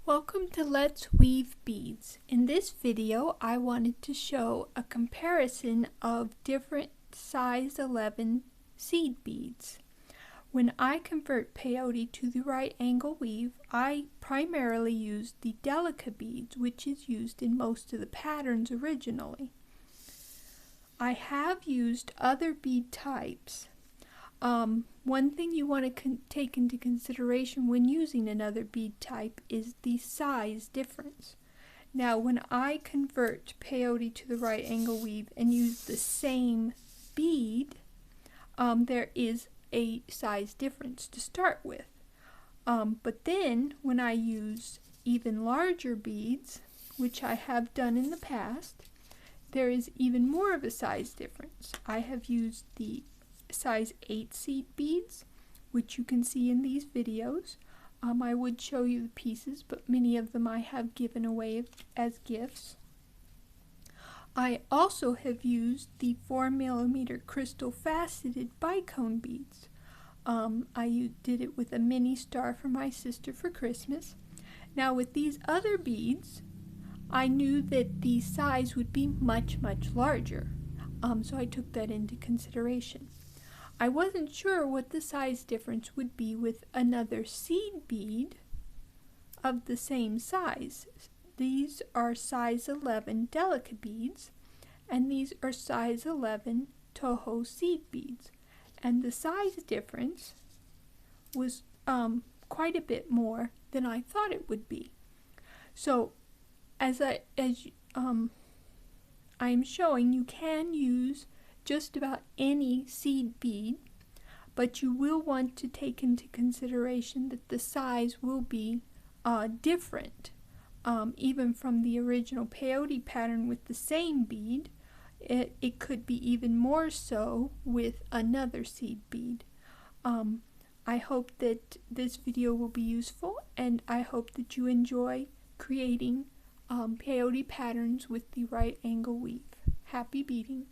Welcome to Let's Weave Beads. In this video, I wanted to show a comparison of different size 11 seed beads. When I convert peyote to the right angle weave, I primarily use the Delica beads, which is used in most of the patterns originally. I have used other bead types. One thing you want to take into consideration when using another bead type is the size difference. Now, when I convert peyote to the right angle weave and use the same bead, there is a size difference to start with. But then when I use even larger beads, which I have done in the past, there is even more of a size difference. I have used the size 8 seed beads, which you can see in these videos. I would show you the pieces, but many of them I have given away as gifts. I also have used the 4mm crystal faceted BiCone beads. I did it with a mini star for my sister for Christmas. Now with these other beads, I knew that the size would be much larger, so I took that into consideration. I wasn't sure what the size difference would be with another seed bead of the same size. These are size 11 Delica beads, and these are size 11 P2RAW seed beads. And the size difference was quite a bit more than I thought it would be. So, as I am showing, you can use just about any seed bead, but you will want to take into consideration that the size will be different. Even from the original peyote pattern with the same bead, it could be even more so with another seed bead. I hope that this video will be useful, and I hope that you enjoy creating peyote patterns with the right angle weave. Happy beading!